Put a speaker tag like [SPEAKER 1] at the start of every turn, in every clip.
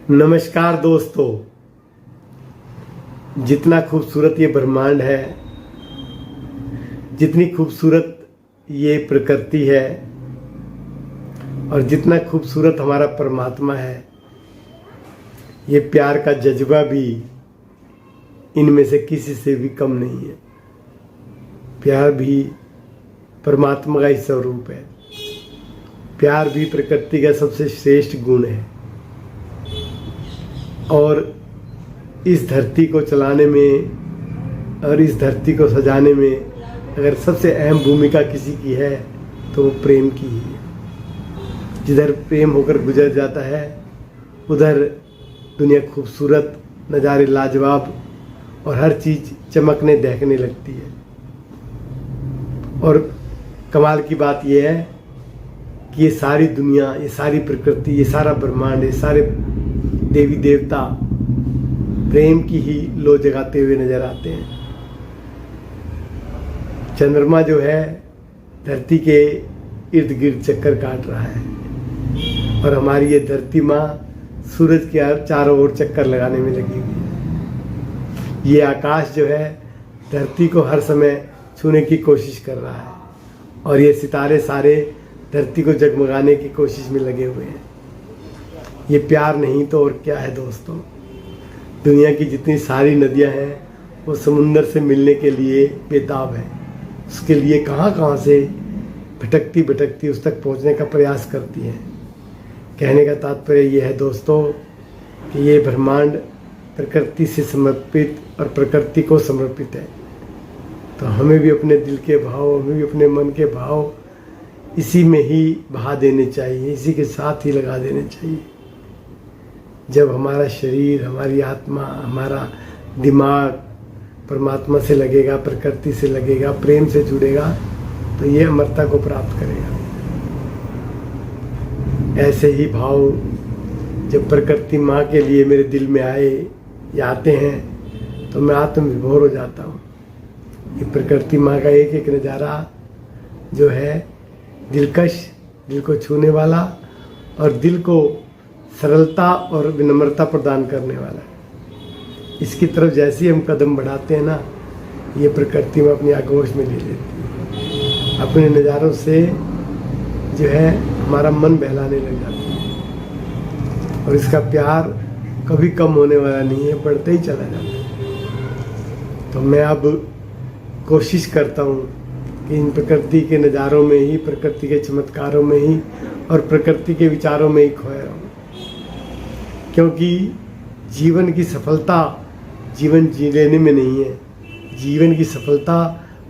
[SPEAKER 1] नमस्कार दोस्तों। जितना खूबसूरत ये ब्रह्मांड है, जितनी खूबसूरत ये प्रकृति है और जितना खूबसूरत हमारा परमात्मा है, ये प्यार का जज्बा भी इनमें से किसी से भी कम नहीं है। प्यार भी परमात्मा का ही स्वरूप है। प्यार भी प्रकृति का सबसे श्रेष्ठ गुण है और इस धरती को चलाने में और इस धरती को सजाने में अगर सबसे अहम भूमिका किसी की है तो वो प्रेम की ही है। जिधर प्रेम होकर गुजर जाता है उधर दुनिया खूबसूरत, नज़ारे लाजवाब और हर चीज़ चमकने दहकने लगती है। और कमाल की बात यह है कि ये सारी दुनिया, ये सारी प्रकृति, ये सारा ब्रह्मांड, ये सारे देवी देवता प्रेम की ही लो जगाते हुए नजर आते हैं। चंद्रमा जो है धरती के इर्द गिर्द चक्कर काट रहा है और हमारी ये धरती माँ सूरज के चारों ओर चक्कर लगाने में लगी हुई है। ये आकाश जो है धरती को हर समय छूने की कोशिश कर रहा है और ये सितारे सारे धरती को जगमगाने की कोशिश में लगे हुए हैं। ये प्यार नहीं तो और क्या है दोस्तों। दुनिया की जितनी सारी नदियां हैं वो समुंदर से मिलने के लिए बेताब हैं। उसके लिए कहाँ से भटकती भटकती उस तक पहुंचने का प्रयास करती हैं। कहने का तात्पर्य ये है दोस्तों कि ये ब्रह्मांड प्रकृति से समर्पित और प्रकृति को समर्पित है। तो हमें भी अपने दिल के भाव, हमें भी अपने मन के भाव इसी में ही बहा देने चाहिए, इसी के साथ ही लगा देने चाहिए। जब हमारा शरीर, हमारी आत्मा, हमारा दिमाग परमात्मा से लगेगा, प्रकृति से लगेगा, प्रेम से जुड़ेगा तो ये अमरता को प्राप्त करेगा। ऐसे ही भाव जब प्रकृति माँ के लिए मेरे दिल में आए या आते हैं तो मैं आत्म विभोर हो जाता हूँ। ये प्रकृति माँ का एक एक नज़ारा जो है दिलकश, दिल को छूने वाला और दिल को सरलता और विनम्रता प्रदान करने वाला है। इसकी तरफ जैसे ही हम कदम बढ़ाते हैं ना, ये प्रकृति में अपनी आगोश में ले लेती है। अपने नज़ारों से जो है हमारा मन बहलाने लग जाता है और इसका प्यार कभी कम होने वाला नहीं है, बढ़ते ही चला जाता है। तो मैं अब कोशिश करता हूँ कि इन प्रकृति के नज़ारों में ही, प्रकृति के चमत्कारों में ही और प्रकृति के विचारों में ही खोया रहूँ। क्योंकि जीवन की सफलता जीवन जी लेने में नहीं है, जीवन की सफलता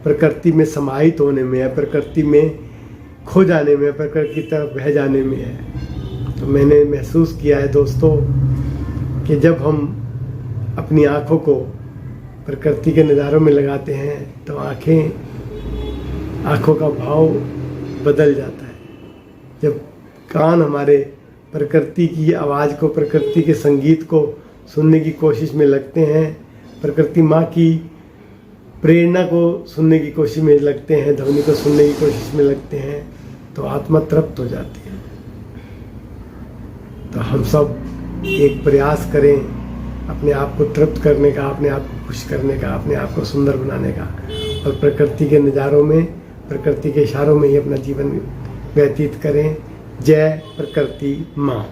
[SPEAKER 1] प्रकृति में समाहित होने में है, प्रकृति में खो जाने में, प्रकृति की तरफ बह जाने में है। तो मैंने महसूस किया है दोस्तों कि जब हम अपनी आँखों को प्रकृति के नज़ारों में लगाते हैं तो आँखों का भाव बदल जाता है। जब कान हमारे प्रकृति की आवाज़ को, प्रकृति के संगीत को सुनने की कोशिश में लगते हैं, प्रकृति माँ की प्रेरणा को सुनने की कोशिश में लगते हैं, ध्वनि को सुनने की कोशिश में लगते हैं, तो आत्मा तृप्त हो जाती है। तो हम सब एक प्रयास करें अपने आप को तृप्त करने का, अपने आप को खुश करने का, अपने आप को सुंदर बनाने का और प्रकृति के नज़ारों में, प्रकृति के इशारों में ही अपना जीवन व्यतीत करें। जय प्रकृति माँ।